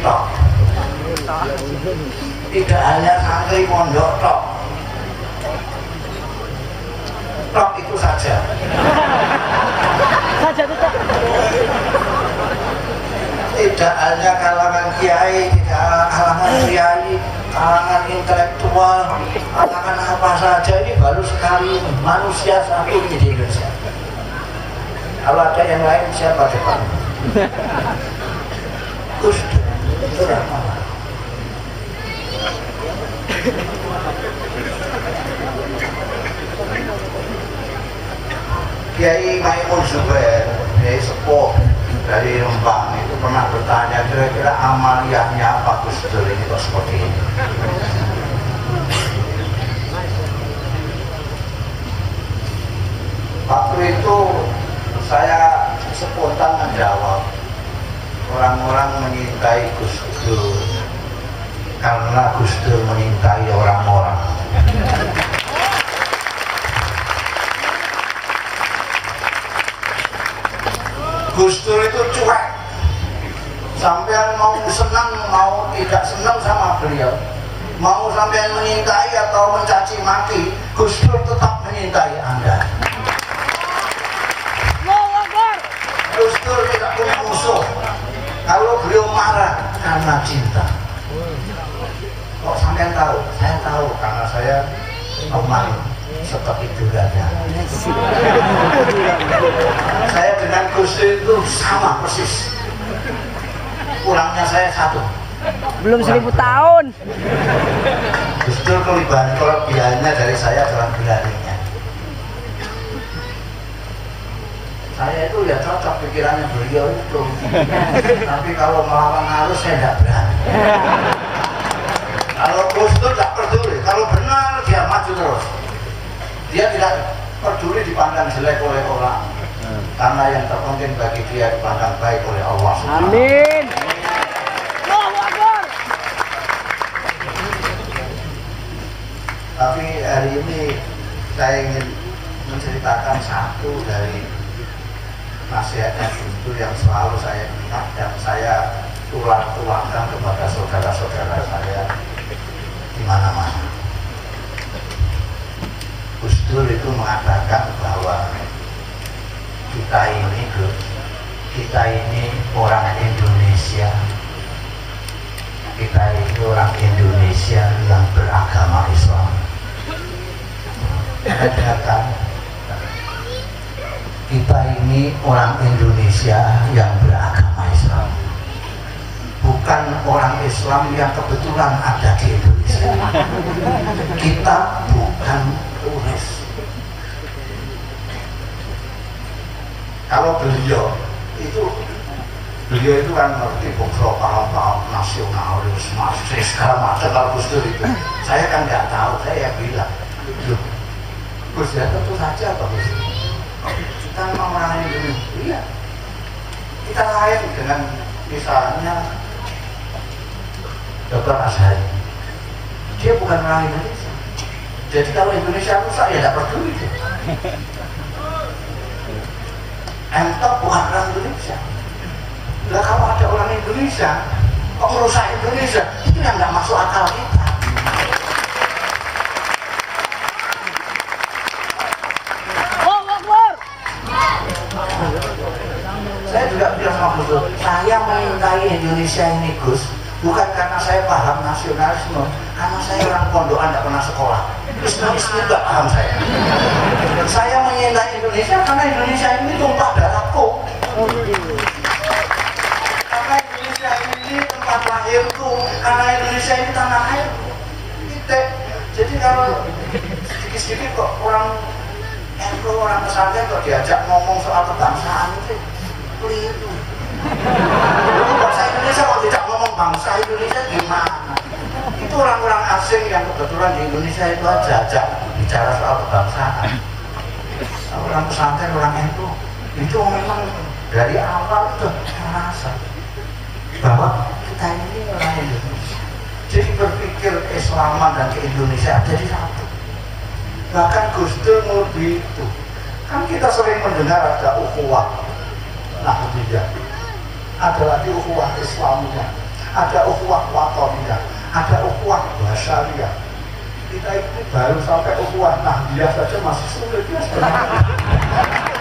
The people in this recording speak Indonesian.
tok. Tidak hanya santri pondok tok. Tok itu saja. Saja tidak. Tidak hanya kalangan kiai, tidak kalangan kiai, kalangan intelektual, kalangan apa saja, ini baru sekali manusia satu di Indonesia. Kalau ada yang lain siapa depan? Gus Dur. Kiai Maimun Zubair, Kiai Sepuh dari Rembang itu pernah bertanya kira-kira amaliyahnya apa Gus Dur ini kok seperti ini. Waktu itu saya spontan menjawab, orang-orang menyintai Gus Dur karena Gus Dur menyintai orang-orang. Gus Dur itu cuek, sampean mau senang mau tidak senang sama beliau, mau sampean menyintai atau mencaci maki, Gus Dur tetap menyintai Anda. Gus Dur tidak punya musuh. Kalau beliau marah karena cinta. Kok sampean tahu? Saya tahu karena saya teman seperti Durada. Saya dengan Gus Dur itu sama persis. Kurangnya saya satu. Belum 1000 tahun. Gus Dur kelebihannya dari saya adalah beraninya. Saya itu ya cocok pikirannya beliau itu. Tapi kalau melawan arus saya tidak berani. Kalau Gus Dur tidak peduli, kalau benar dia maju terus. Dia tidak peduli dipandang jelek oleh orang, karena yang terpenting bagi dia dipandang baik oleh Allah. Amin. Tapi hari ini saya ingin menceritakan satu dari nasihatnya Gus Dur yang selalu saya ingat dan saya tular-tularkan kepada saudara-saudara saya di mana-mana. Gus Dur itu mengatakan bahwa kita ini orang Indonesia, kita ini orang Indonesia yang beragama Islam. Katakan kita ini orang Indonesia yang beragama Islam, bukan orang Islam yang kebetulan ada di Indonesia. Kita bukan turis. Kalau beliau itu kan ngerti paham nasionalis, marxis, segala macam. Kalau Gus Dur itu, saya kan nggak tahu. Saya bilang, loh, Gus ya tentu saja Gus. Kita memang orang Indonesia. Iya. Kita lain dengan misalnya Dr. Azhari. Dia bukan orang Indonesia. Jadi kalau Indonesia rusak ya tidak peduli. Entok bukan orang Indonesia. Nah kalau ada orang Indonesia kok merusak Indonesia, itu yang nggak masuk akal kita. Saya juga bilang sama Gus Dur, saya mencintai Indonesia ini Gus, bukan karena saya paham nasionalisme, karena saya orang pondokan tidak pernah sekolah. Islam tidak paham saya. Saya mencintai Indonesia karena Indonesia ini tumpah darahku. Karena Indonesia ini tempat lahirku, karena Indonesia ini tanah airku. Jadi kalau sedikit-sedikit kok orang pesantren kok diajak ngomong soal kebangsaan itu keliru. Bangsa Indonesia kok tidak ngomong bangsa Indonesia gimana? Itu orang-orang asing yang kebetulan di Indonesia itu aja ajak bicara soal kebangsaan. Orang pesantren, orang NU itu memang dari awal itu merasa bahwa kita ini orang Indonesia. Jadi berpikir keislaman dan keindonesiaan jadi satu. Bahkan Gus Dur begitu. Kan kita sering mendengar ada ukhuwah Nahdiyah, ada lagi ukhuwah Islamiyah, ada ukhuwah watoniyah, ada ukhuwah basyariyah. Kita ini baru sampai ukhuwah nahdiyah saja masih sulit ya sebenarnya.